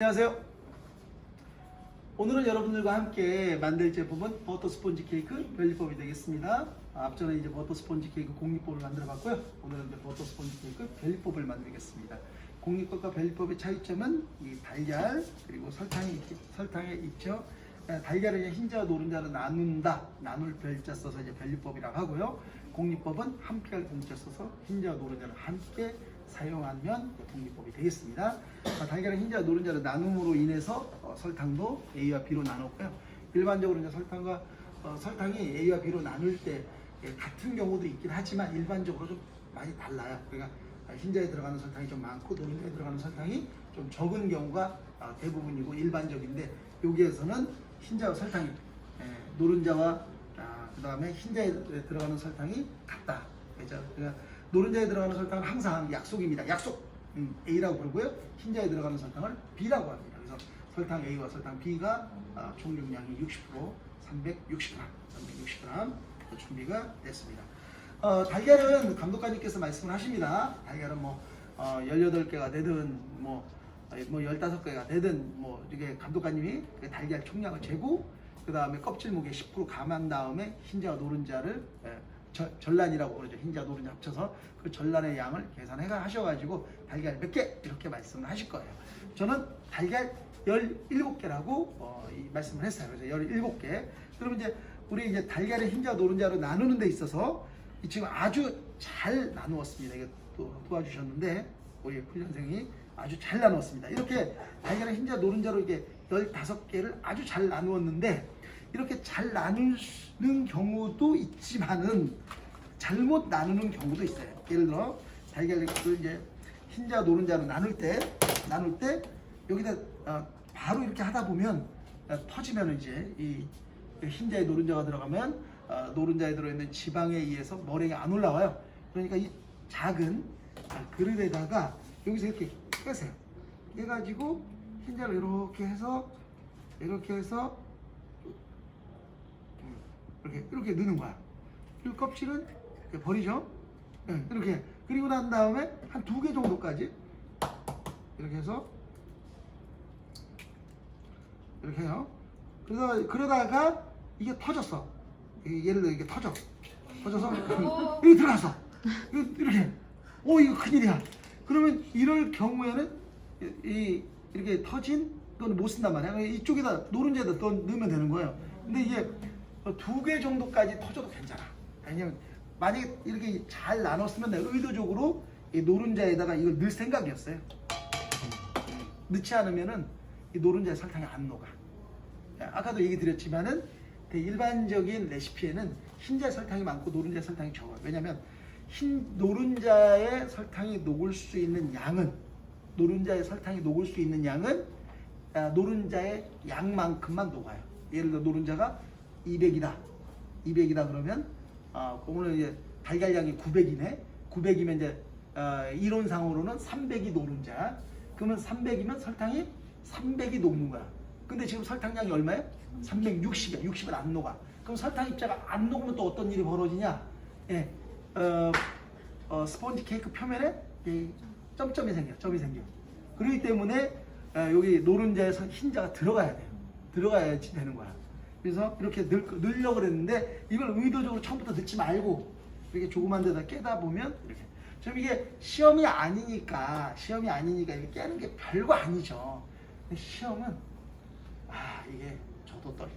안녕하세요. 오늘은 여러분들과 함께 만들 제품은 버터 스폰지 케이크 별리법이 되겠습니다. 앞전에 이제 버터 스폰지 케이크 공리법을 만들어 봤고요. 오늘은 이제 버터 스폰지 케이크 별리법을 만들겠습니다. 공리법과 별리법의 차이점은 이 달걀 그리고 설탕에 있죠. 달걀을 흰자와 노른자로 나눌 별자 써서 이제 별리법이라고 하고요. 공리법은 함께할 공자 써서 흰자와 노른자를 함께 사용하면 공리법이 되겠습니다. 달걀을 흰자와 노른자로 나눔으로 인해서 설탕도 A와 B로 나눴고요. 일반적으로 이제 설탕이 A와 B로 나눌 때 같은 경우도 있긴 하지만 일반적으로 좀 많이 달라요. 그러니까 흰자에 들어가는 설탕이 좀 많고 노른자에 들어가는 설탕이 좀 적은 경우가 대부분이고 일반적인데 여기에서는 흰자와 설탕이 노른자와 그 다음에 흰자에 들어가는 설탕이 같다. 그렇죠? 그러니까 노른자에 들어가는 설탕은 항상 약속입니다. 약속 A라고 부르고요. 흰자에 들어가는 설탕을 B라고 합니다. 그래서 설탕 A와 설탕 B가 총용량이 60%, 360g 준비가 됐습니다. 달걀은 감독관님께서 말씀을 하십니다. 달걀은 뭐 18개가 되든 뭐 15개가 되든 뭐 이게 감독관님이 달걀 총량을 재고 그 다음에 껍질 무게 10% 감한 다음에 흰자와 노른자를 전란이라고 그러죠. 흰자 노른자 합쳐서 그 전란의 양을 계산해 하셔가지고 달걀 몇 개 이렇게 말씀을 하실 거예요. 저는 달걀 17개라고 말씀을 했어요. 그래서 17개. 그러면 이제 우리 이제 달걀을 흰자 노른자로 나누는 데 있어서 지금 아주 잘 나누었습니다. 이게 또 도와주셨는데 우리 훈련생이 아주 잘 나누었습니다. 이렇게 달걀을 흰자 노른자로 이게 15개를 아주 잘 나누었는데 이렇게 잘 나누는 경우도 있지만은 잘못 나누는 경우도 있어요. 예를 들어 달걀을 이제 흰자 노른자로 나눌 때 여기다 바로 이렇게 하다 보면 터지면 이제 이 흰자에 노른자가 들어가면 노른자에 들어있는 지방에 의해서 머랭이 안 올라와요. 그러니까 이 작은 그릇에다가 여기서 이렇게 깨세요. 깨가지고 흰자를 이렇게 해서 이렇게 넣는 거야. 그리고 껍질은 이렇게 버리죠. 이렇게. 그리고 난 다음에 한 2개 정도까지 이렇게 해서 이렇게 해요. 그러다가 이게 터졌어. 예를 들어 이게 터져서 이게 들어갔어. 이렇게. 이거 큰일이야. 그러면 이럴 경우에는 이렇게 터진 건 못 쓴단 말이야. 이쪽에다 노른자에다 넣으면 되는 거예요. 근데 이게 2개 정도까지 터져도 괜찮아. 왜냐면 만약에 이렇게 잘 나눴으면 내가 의도적으로 이 노른자에다가 이걸 넣을 생각이었어요. 넣지 않으면은 이 노른자에 설탕이 안 녹아. 아까도 얘기 드렸지만은 일반적인 레시피에는 흰자 설탕이 많고 노른자 설탕이 적어요. 왜냐면 노른자에 설탕이 녹을 수 있는 양은 노른자의 양만큼만 녹아요. 예를 들어 노른자가 200이다 그러면 오늘 이제 달걀량이 900이네. 900이면 이제 이론상으로는 300이 노른자. 그러면 300이면 설탕이 300이 녹는 거야. 근데 지금 설탕량이 얼마예요? 360이야. 60은 안 녹아. 그럼 설탕 입자가 안 녹으면 또 어떤 일이 벌어지냐? 스폰지 케이크 표면에 점이 생겨. 그렇기 때문에 여기 노른자에서 흰자가 들어가야 돼요. 들어가야지 되는 거야. 그래서 이렇게 넣으려고 그랬는데 이걸 의도적으로 처음부터 넣지 말고 이렇게 조그만 데다 깨다 보면 이렇게. 좀 이게 시험이 아니니까 이렇게 깨는 게 별거 아니죠. 근데 시험은 이게 저도 떨려.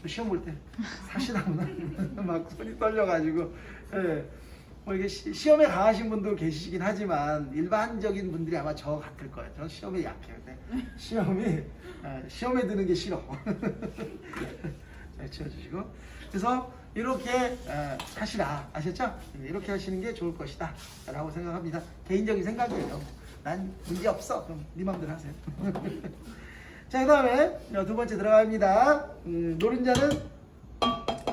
저 시험 볼 때 사실은 막 손이 떨려가지고 뭐 이게 시험에 강하신 분도 계시긴 하지만 일반적인 분들이 아마 저 같을 거예요. 저는 시험에 약해요. 근데 시험에 드는 게 싫어. 잘 치워주시고. 그래서 이렇게 하시라. 아셨죠? 이렇게 하시는 게 좋을 것이다 라고 생각합니다. 개인적인 생각이에요. 난 문제 없어. 그럼 네 맘대로 하세요. 자, 그 다음에 2번째 들어갑니다. 노른자는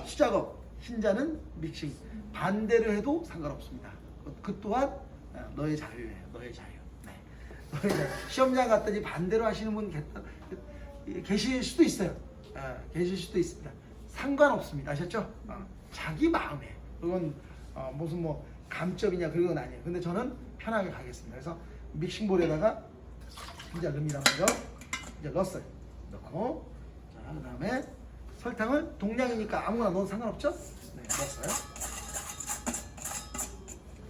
수작업, 흰자는 믹싱. 반대로 해도 상관없습니다. 그 또한 너의 자유예요. 너의 자유. 너의 자유. 시험장 갔더니 반대로 하시는 분 계실 수도 있어요. 계실 수도 있습니다. 상관없습니다. 아셨죠? 자기 마음에. 그건 무슨 감점이냐 그런 건 아니에요. 근데 저는 편하게 가겠습니다. 그래서 믹싱볼에다가 흰자 넣습니다. 먼저 이제 넣었어요. 넣고 자 그다음에 설탕을 동량이니까 아무거나 넣어도 상관없죠? 네, 넣었어요.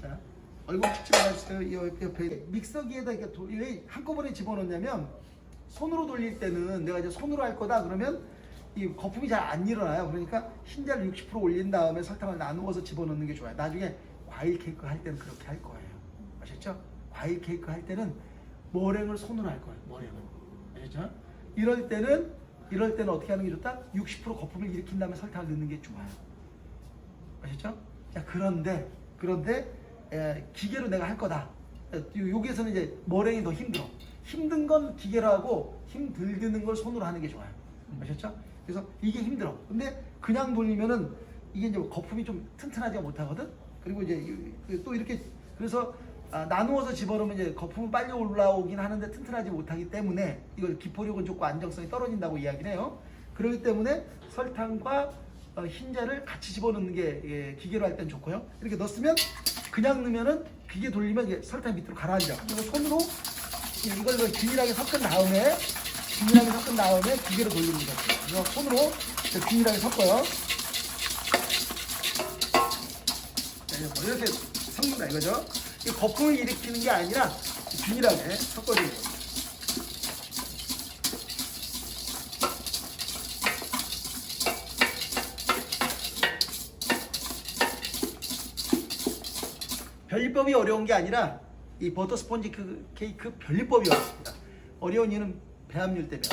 자 얼굴 찍지 말아주세요. 이 옆에 믹서기에다 이렇게 왜 한꺼번에 집어넣냐면 손으로 돌릴 때는 내가 이제 손으로 할 거다 그러면 이 거품이 잘 안 일어나요. 그러니까 흰자를 60% 올린 다음에 설탕을 나누어서 집어넣는 게 좋아요. 나중에 과일 케이크 할 때는 그렇게 할 거예요. 아셨죠? 과일 케이크 할 때는 머랭을 손으로 할 거예요. 머랭을. 아셨죠? 이럴 때는 어떻게 하는 게 좋다? 60% 거품을 일으킨 다음에 설탕을 넣는 게 좋아요. 아셨죠? 자, 그런데 기계로 내가 할 거다. 여기에서는 이제 머랭이 더 힘들어. 힘든 건 기계로 하고 힘 덜 드는 걸 손으로 하는 게 좋아요. 아셨죠? 그래서 이게 힘들어. 근데 그냥 돌리면은 이게 이제 거품이 좀 튼튼하지가 못하거든. 그리고 이제 또 이렇게 그래서 나누어서 집어넣으면 이제 거품은 빨리 올라오긴 하는데 튼튼하지 못하기 때문에 이걸 기포력은 좋고 안정성이 떨어진다고 이야기를 해요. 그렇기 때문에 설탕과 흰자를 같이 집어넣는 게 기계로 할 땐 좋고요. 이렇게 넣었으면 그냥 넣으면은 기계 돌리면 이게 설탕 밑으로 가라앉아. 그리고 손으로 이걸 균일하게 섞은 다음에 기계로 돌리는 거죠. 그래서 손으로 균일하게 섞어요. 자, 이렇게 섞는다 이거죠. 이 거품을 일으키는 게 아니라 균일하게 섞어주는 거예요. 변리법이 어려운 게 아니라 이 버터 스펀지 케이크 변리법이 어렵습니다. 어려운 이유는 배합률 때문에.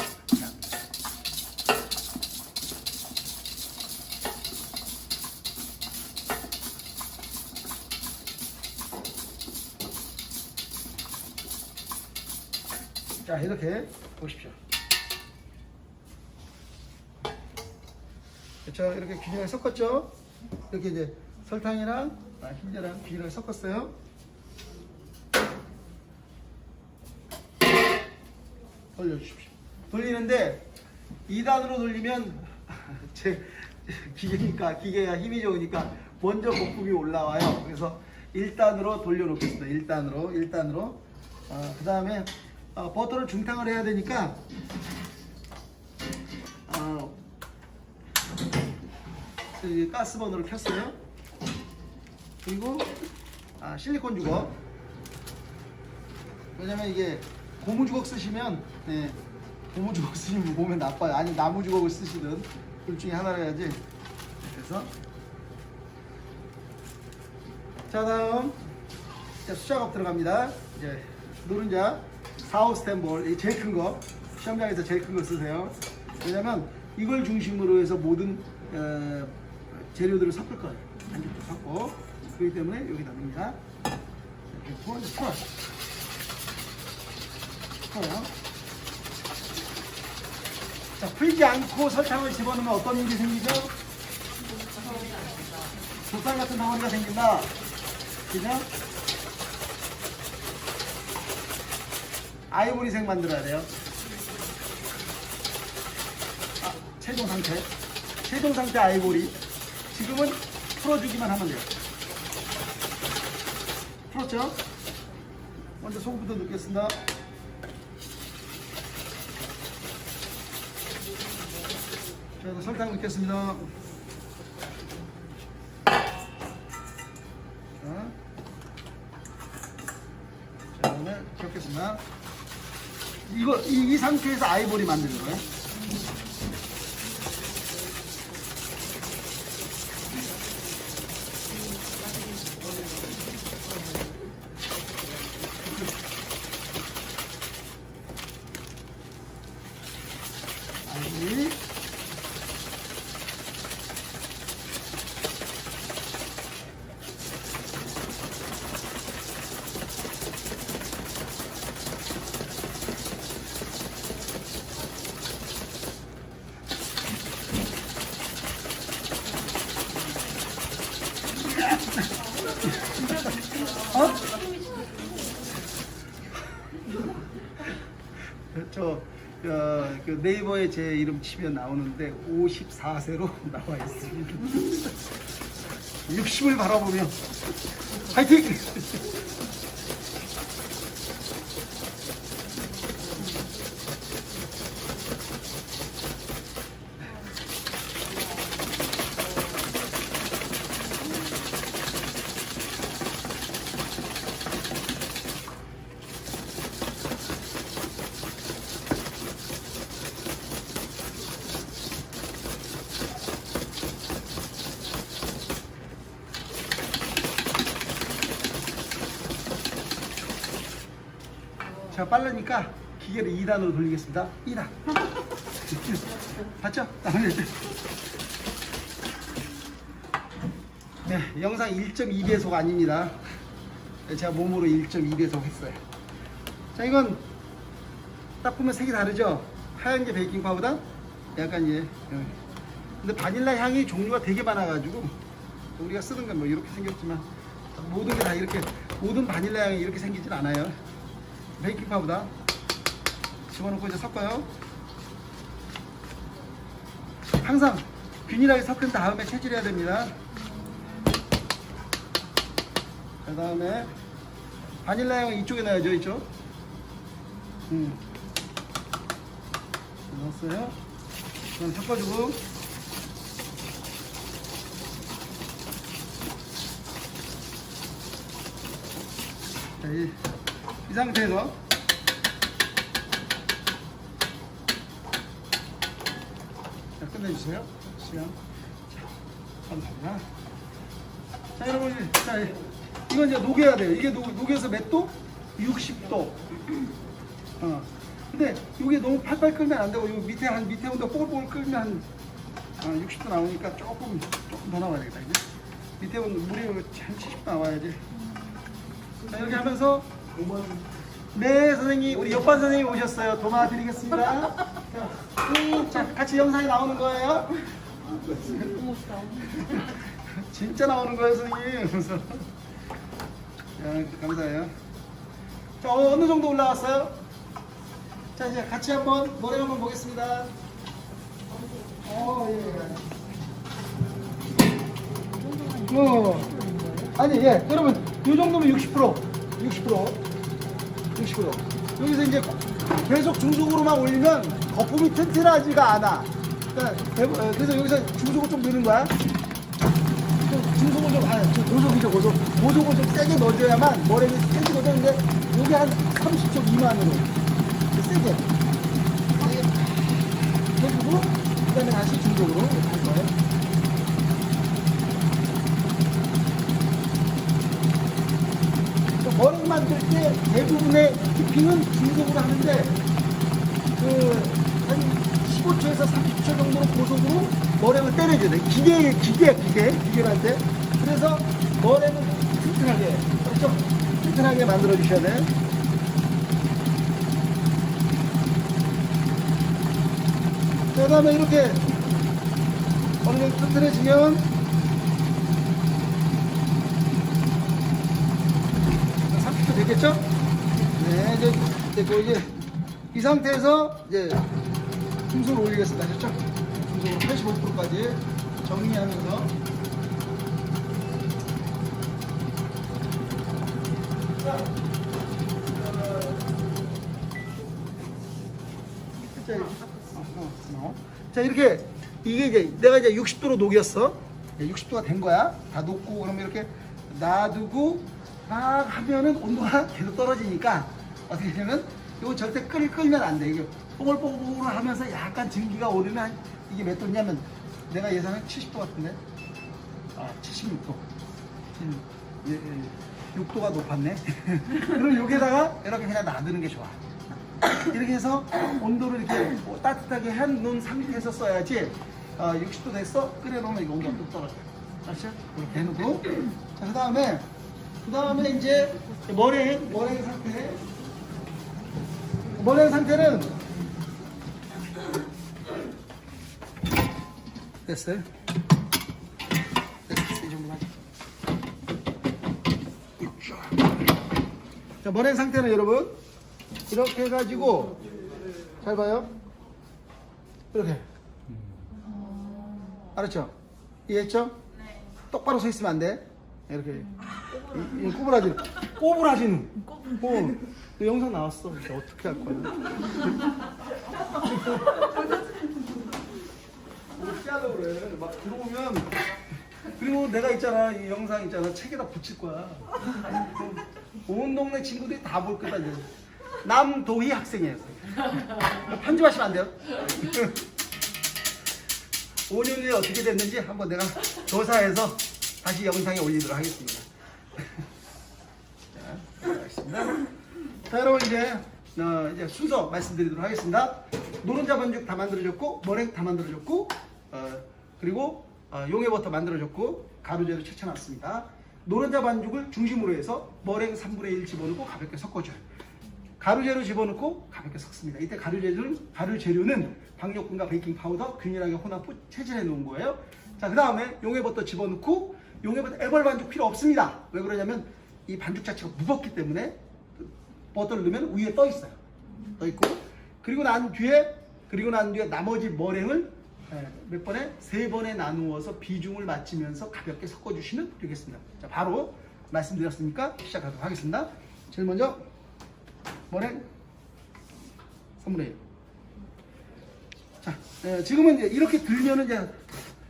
자, 이렇게 보십시오. 그렇죠? 이렇게 균형을 섞었죠? 이렇게 이제 설탕이랑 흰자랑 균형을 섞었어요. 돌려주십시오. 돌리는데 2단으로 돌리면 제 기계니까 기계가 힘이 좋으니까 먼저 거품이 올라와요. 그래서 1단으로 돌려놓겠습니다. 1단으로. 그 다음에 버터를 중탕을 해야 되니까 가스버너를 켰어요. 그리고 실리콘 주걱. 왜냐면 이게 고무 주걱 쓰시면 고무 주걱 쓰시면 몸에 나빠요. 아니 나무 주걱을 쓰시든 둘 중에 하나를 해야지. 그래서 자 다음 수작업 들어갑니다. 이제 노른자 4호 스탠볼 제일 큰 거 시험장에서 제일 큰 거 쓰세요. 왜냐면 이걸 중심으로 해서 모든 재료들을 섞을 거예요. 반죽도 섞고 그렇기 때문에 여기다 넣습니다. 이렇게 풀어요. 자, 풀지 않고 설탕을 집어넣으면 어떤 일이 생기죠? 족살 같은 덩어리가 생긴다. 그죠? 아이보리색 만들어야 돼요. 최종 상태 아이보리. 지금은 풀어주기만 하면 돼요. 풀었죠? 먼저 소금부터 넣겠습니다. 자, 설탕 넣겠습니다. 자, 오늘 적겠습니다. 이 상태에서 아이보리 만드는 거예요. 아이보리. 그 네이버에 제 이름 치면 나오는데 54세로 나와 있습니다. 60을 바라보며 파이팅! 제가 빠르니까 기계를 2단으로 돌리겠습니다. 2단. 봤죠? 네, 영상 1.2배속 아닙니다. 제가 몸으로 1.2배속 했어요. 자, 이건 딱 보면 색이 다르죠? 하얀 게 베이킹 파우더, 약간 근데 바닐라 향이 종류가 되게 많아가지고 우리가 쓰는 건 뭐 이렇게 생겼지만 모든 게 다 이렇게, 모든 바닐라 향이 이렇게 생기진 않아요. 베이킹 파우더 집어넣고 이제 섞어요. 항상 균일하게 섞은 다음에 채질해야 됩니다. 그 다음에 바닐라 향은 이쪽에 넣어야죠. 이쪽. 넣었어요. 그럼 섞어주고, 자, 이 상태에서 자, 끝내주세요. 시간. 자, 감사합니다. 자, 여러분, 자, 이건 이제 녹여야 돼요. 이게 녹여서 몇 도? 60도. 근데 이게 너무 팔팔 끓면 안 되고, 요 밑에 온도 뽀글뽀글 끓면 한 60도 나오니까 조금 더 나와야 되겠다. 이제. 밑에 온도 물이 한 70도 나와야지. 자, 이렇게 하면서, 네, 선생님, 우리 옆반 선생님 오셨어요. 도와드리겠습니다. 자, 같이 영상에 나오는 거예요. 진짜 나오는 거예요, 선생님. 그래서. 감사해요. 자, 어느 정도 올라왔어요? 자, 이제 같이 한번 노래 한번 보겠습니다. 아니, 여러분, 이 정도면 60%. 여기서 이제 계속 중속으로만 올리면 거품이 튼튼하지가 않아. 그러니까 그래서 여기서 중속을 좀 넣는 거야. 중속을 고속을 좀 세게 넣어줘야만 머리가 세지거든. 근데 여기 한 30초 미만으로 세게 해주고, 그 다음에 다시 중속으로 할 거예요. 머리 만들 때 대부분의 디핑은 중속으로 하는데 한 15초에서 30초 정도로 고속으로 머랭을 때려줘야 돼. 기계를 할 때. 그래서 머랭을 튼튼하게, 그렇죠? 튼튼하게 만들어 주셔야 돼. 그 다음에 이렇게 어느 정도 튼튼해지면 30초 되겠죠? 네, 이제 이 상태에서 이제 중속을 올리겠습니다. 그렇죠? 중속을 85%까지 정리하면서. 자, 이렇게 이게 이제 내가 이제 60도로 녹였어. 60도가 된 거야. 다 녹고, 그러면 이렇게 놔두고 막 하면은 온도가 계속 떨어지니까 어떻게 되냐면 이거 절대 끓이면 안 돼. 이게 뽀글뽀글 하면서 약간 증기가 오르면 이게 몇 도냐면 내가 예상한 70도 같은데. 76도. 6도가 높았네. 그럼 여기다가 이렇게 그냥 놔두는 게 좋아. 이렇게 해서 온도를 이렇게 따뜻하게 해놓은 상태에서 써야지. 60도 됐어? 끓여놓으면 이거 온도가 뚝 떨어져. 알았죠? 이렇게 해놓고. 자, 그 다음에 이제 머랭 상태는 됐어요? 이 정도만. 자, 머랭 상태는 여러분 이렇게 해가지고 잘 봐요. 이렇게. 알았죠? 이해했죠? 네. 똑바로 서 있으면 안 돼. 이렇게. 꼬부라지는. 그 영상 나왔어. 이제 어떻게 할 거야? 어떻게 하려고 그래? 막 들어오면. 그리고 내가 있잖아. 이 영상 있잖아. 책에다 붙일 거야. 온 동네 친구들이 다 볼 거다. 이제. 남도희 학생이에요. 편집하시면 안 돼요. 5년 후에 어떻게 됐는지 한번 내가 조사해서 다시 영상에 올리도록 하겠습니다. 자, 알겠습니다. 자, 여러분 이제 이제 순서 말씀드리도록 하겠습니다. 노른자 반죽 다 만들어졌고, 머랭 다 만들어졌고, 그리고 용해버터 만들어졌고, 가루재료 채쳐놨습니다. 노른자 반죽을 중심으로 해서 머랭 3분의 1 집어넣고 가볍게 섞어줘요. 가루재료 집어넣고 가볍게 섞습니다. 이때 가루재료는 박력분과 베이킹 파우더 균일하게 혼합 후 체질해 놓은 거예요. 자, 그 다음에 용해버터 집어넣고, 용해버터 애벌 반죽 필요 없습니다. 왜 그러냐면 이 반죽 자체가 무겁기 때문에 버터를 넣으면 위에 떠 있어요. 떠 있고, 그리고 난 뒤에 나머지 머랭을 몇 번에? 3번에 나누어서 비중을 맞추면서 가볍게 섞어주시면 되겠습니다. 자, 바로 말씀드렸으니까 시작하도록 하겠습니다. 제일 먼저 머랭 3분의 1. 자, 지금은 이제 이렇게 들면은 이제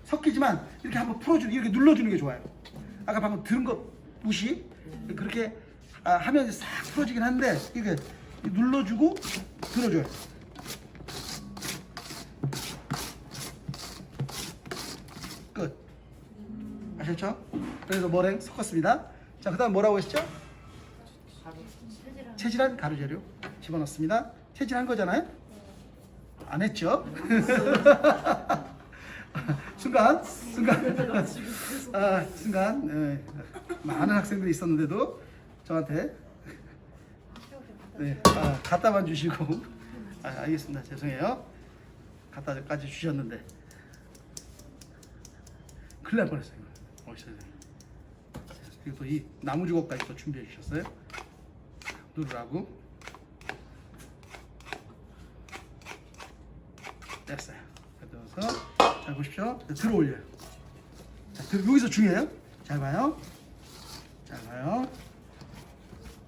섞이지만 이렇게 한번 풀어주는, 이렇게 눌러주는 게 좋아요. 아까 방금 들은 거 무시? 그렇게 하면 싹 풀어지긴 한데, 이렇게 눌러주고 들어줘요. 끝. 아셨죠? 그래서 머랭 섞었습니다. 자, 그 다음 뭐라고 했죠? 체질한 가루재료 집어넣습니다. 체질한 거잖아요? 안 했죠? 순간 많은 학생들이 있었는데도 저한테 갖다만 주시고, 알겠습니다. 죄송해요. 갖다까지 주셨는데 큰일 날 뻔했어요. 그리고 또 이 나무 주걱까지 또 준비해 주셨어요. 누르라고. 됐어요. 그래서 자, 보십시오. 들어 올려요. 자, 여기서 중요해요. 잘 봐요. 자,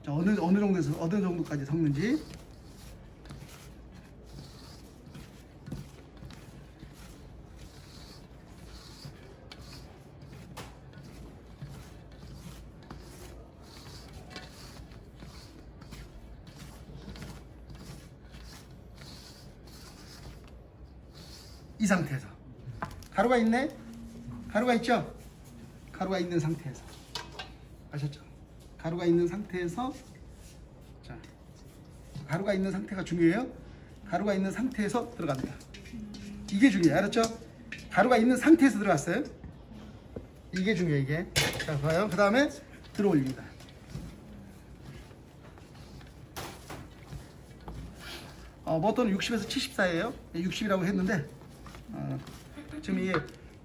어느 정도까지 섞는지. 이 상태에서 가루가 있네. 가루가 있죠. 가루가 있는 상태에서, 아셨죠? 가루가 있는 상태에서, 자, 가루가 있는 상태가 중요해요. 가루가 있는 상태에서 들어갑니다. 이게 중요해요. 알았죠? 가루가 있는 상태에서 들어갔어요. 이게 중요해요. 이게. 자, 봐요. 그 다음에 들어 올립니다. 버터는 60에서 70 사이에요. 60이라고 했는데 지금 이게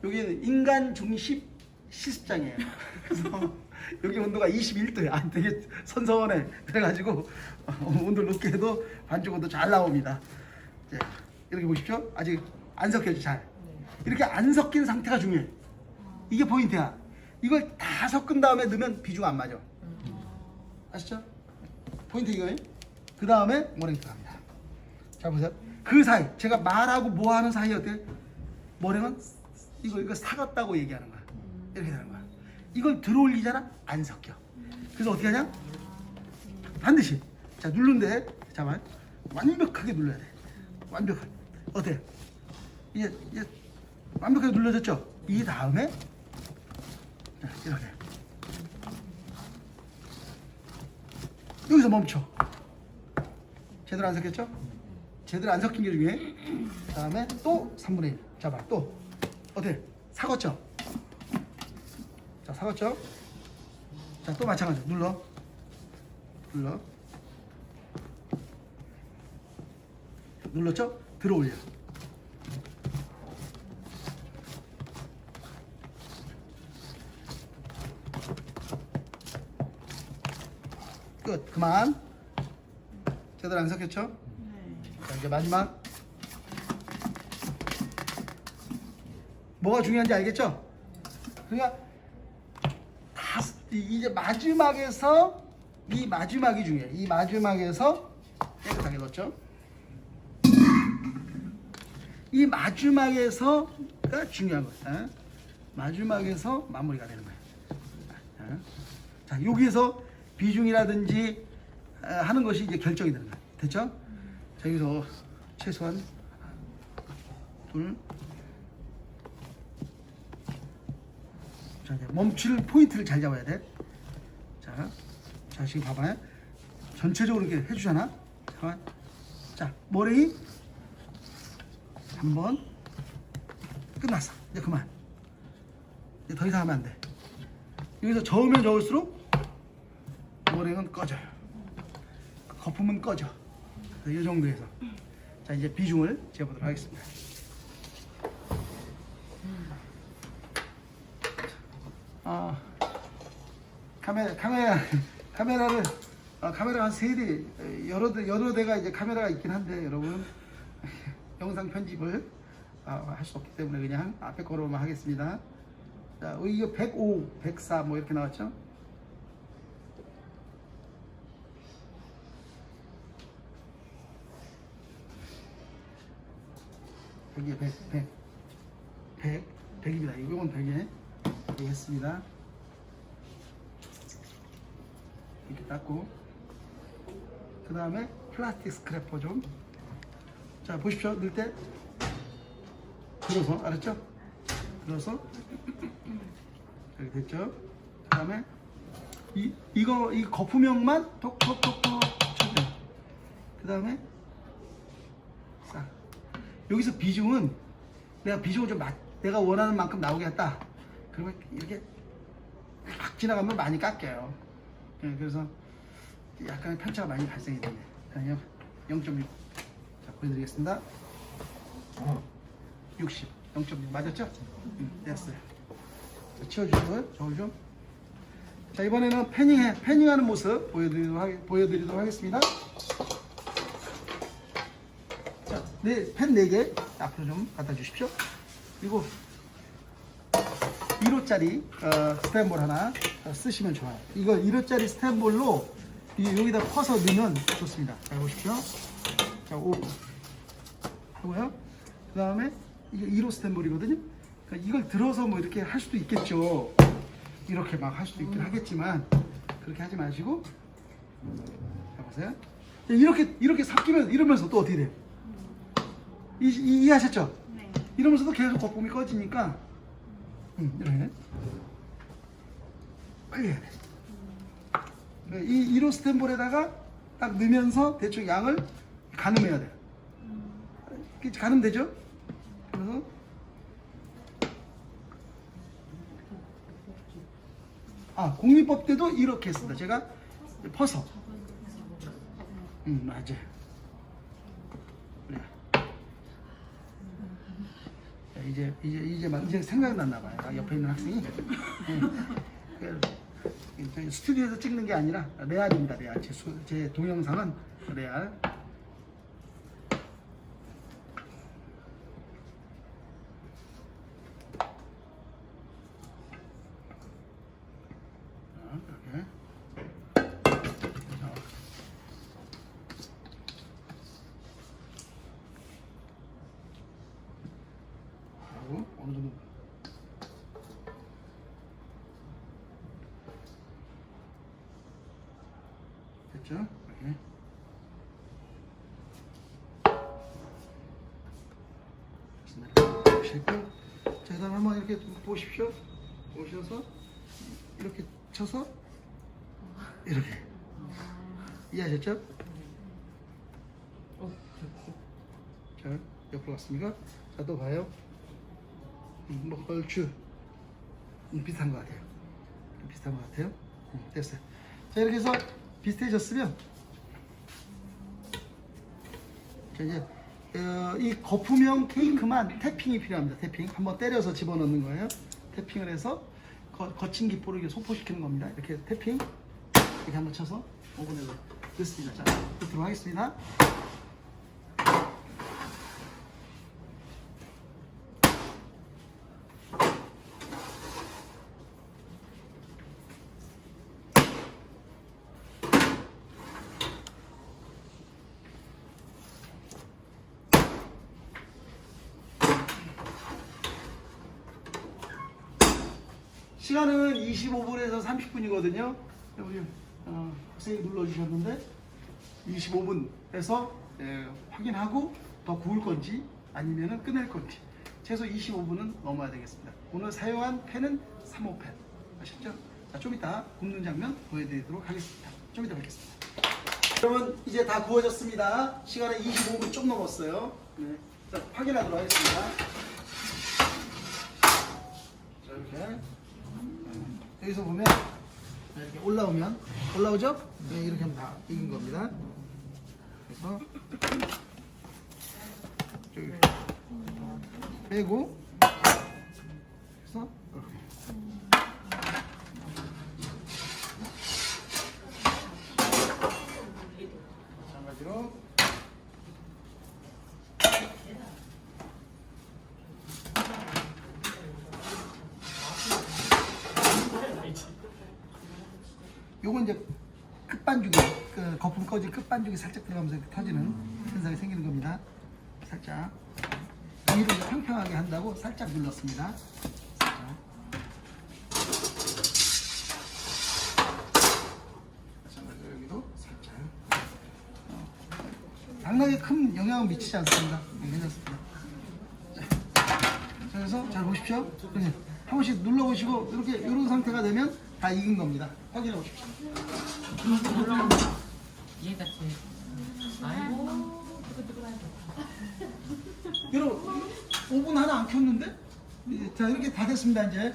여기는 인간 중식 시습장이에요. 그래서 여기 온도가 21도예요. 되게 선선해. 그래가지고 온도를 높게 해도 반죽 온도 잘 나옵니다. 네, 이렇게 보십시오. 아직 안 섞여져 잘. 이렇게 안 섞인 상태가 중요해. 이게 포인트야. 이걸 다 섞은 다음에 넣으면 비중 안 맞아. 아시죠? 포인트 이거예요. 그 다음에 머랭 들어갑니다. 자, 보세요. 그 사이, 제가 말하고 뭐 하는 사이 어때? 머랭은 이거 사갔다고 얘기하는 거야. 이렇게 되는 거야. 이걸 들어 올리잖아? 안 섞여. 그래서 어떻게 하냐? 반드시. 자, 누른데, 잠깐만. 완벽하게 눌러야 돼. 완벽하게. 어때? 이게 완벽하게 눌러졌죠? 이 다음에, 자, 이렇게. 여기서 멈춰. 제대로 안 섞였죠? 제대로 안 섞인 게 중요해. 그 다음에 또 3분의 1. 잡아. 또. 어때? 사갔죠? 자, 사갔죠? 자, 또 마찬가지로. 눌러. 눌렀죠? 들어 올려. 끝. 그만. 제대로 안 섞였죠? 자, 이제 마지막. 뭐가 중요한지 알겠죠? 그러니까 이제 마지막에서, 이 마지막이 중요해. 이 마지막에서 깨끗하게 넣었죠? 이 마지막에서가 중요한 거야. 마지막에서 마무리가 되는 거야. 자, 여기에서 비중이라든지 하는 것이 이제 결정이 되는 거야. 됐죠? 자, 여기서 최소한 둘. 자, 이제 멈출 포인트를 잘 잡아야 돼. 자, 지금 봐봐요. 전체적으로 이렇게 해주잖아. 그만. 자, 머랭이 한 번 끝났어. 이제 그만. 이제 더 이상 하면 안 돼. 여기서 저으면 저을수록 머랭은 꺼져요. 거품은 꺼져. 이 정도에서. 자, 이제 비중을 재보도록 하겠습니다. 카메라를 카메라 한 3대 여러 대가 이제 카메라가 있긴 한데 여러분 영상 편집을 할 수 없기 때문에 그냥 앞에 거로만 하겠습니다. 자, 이거 105, 104 뭐 이렇게 나왔죠? 여기에 100입니다. 이건 100에 했습니다. 이렇게 닦고 그 다음에 플라스틱 스크래퍼 좀. 자, 보십시오. 넣을 때 들어서, 알았죠? 들어서 이렇게 됐죠? 그 다음에 이 거품형만 톡톡톡톡 쳐줘요. 그 다음에 싹. 여기서 비중은 내가 비중을 좀 내가 원하는 만큼 나오게 했다. 그러면 이렇게 막 지나가면 많이 깎여요. 그래서 약간의 편차가 많이 발생이 되네. 0.6. 자, 보여드리겠습니다. 60. 0.6 맞았죠? 됐어요. 자, 치워주시고요. 저울 좀. 자, 이번에는 패닝하는 모습 보여드리도록 하겠습니다. 자, 펜 4개 앞으로 좀 갖다 주십시오. 그리고 1호짜리 스탠볼 하나 쓰시면 좋아요. 이거 1호짜리 스탠볼로 여기다 퍼서 넣으면 좋습니다. 자, 보십시오. 자, 5 하고요. 그 다음에 이게 1호 스탠볼이거든요. 그러니까 이걸 들어서 뭐 이렇게 할 수도 있겠죠. 이렇게 막 할 수도 있긴 하겠지만 그렇게 하지 마시고. 자, 보세요. 이렇게 섞이면 이러면서 또 어떻게 돼요? 이해하셨죠? 네. 이러면서도 계속 거품이 꺼지니까 이렇게 빨리 해야 돼. 이 1호 스탠볼에다가 딱 넣으면서 대충 양을 가늠해야 돼. 가늠되죠? 그래서 공리법 때도 이렇게 했습니다. 제가 퍼서. 맞아요. 그래. 이제 생각났나 봐요. 옆에 있는 학생이. 저희 스튜디오에서 찍는 게 아니라 레알입니다. 레알. 제 동영상은 레알. 이렇게. 그리고 어느 정도. 됐죠? 이렇게. 보시고, 자, 그다음 한번 이렇게 보십시오. 보셔서 이렇게 쳐서 이렇게. 이해하셨죠? 자, 옆으로 갔습니까? 자, 또 봐요. 뭐 얼추 비슷한 것 같아요. 비슷한 것 같아요. 됐어요. 자, 이렇게 해서 비슷해졌으면 자, 이제 이 거품형 케이크만 태핑이 필요합니다. 태핑 한번 때려서 집어넣는 거예요. 태핑을 해서 거친 기포로 이렇게 소포시키는 겁니다. 이렇게 태핑 이렇게 한번 쳐서 오븐에 넣습니다. 자, 넣도록 하겠습니다. 시간은 25분에서 30분이거든요. 우리 학생이 눌러주셨는데 25분에서 확인하고 더 구울 건지 아니면 끝낼 건지 최소 25분은 넘어야 되겠습니다. 오늘 사용한 펜은 3호 펜 아셨죠? 자, 좀 이따 굽는 장면 보여드리도록 하겠습니다. 좀 이따 뵙겠습니다. 그러면 이제 다 구워졌습니다. 시간은 25분 좀 넘었어요. 네. 자, 확인하도록 하겠습니다. 자, 이렇게 여기서 보면 이렇게 올라오죠? 네, 이렇게 하면 다 익은 겁니다. 그래서 이렇게 빼고 그래서 이렇게. 마찬가지로 요건 이제 끝반죽이 그 거품 꺼진 끝반죽이 살짝 들어가면서 이렇게 터지는 현상이 생기는 겁니다. 살짝 위로 평평하게 한다고 살짝 눌렀습니다. 살짝. 마찬가지로 여기도 살짝. 당나귀 큰 영향은 미치지 않습니다. 괜찮습니다. 자, 그래서 잘 보십시오. 한 번씩 눌러보시고 이렇게 이런 상태가 되면 다 익은 겁니다. 확인해 보십시오. 얘가 제일. 아이고. 여러분 5분 하나 안 켰는데? 자 이렇게 다 됐습니다 이제.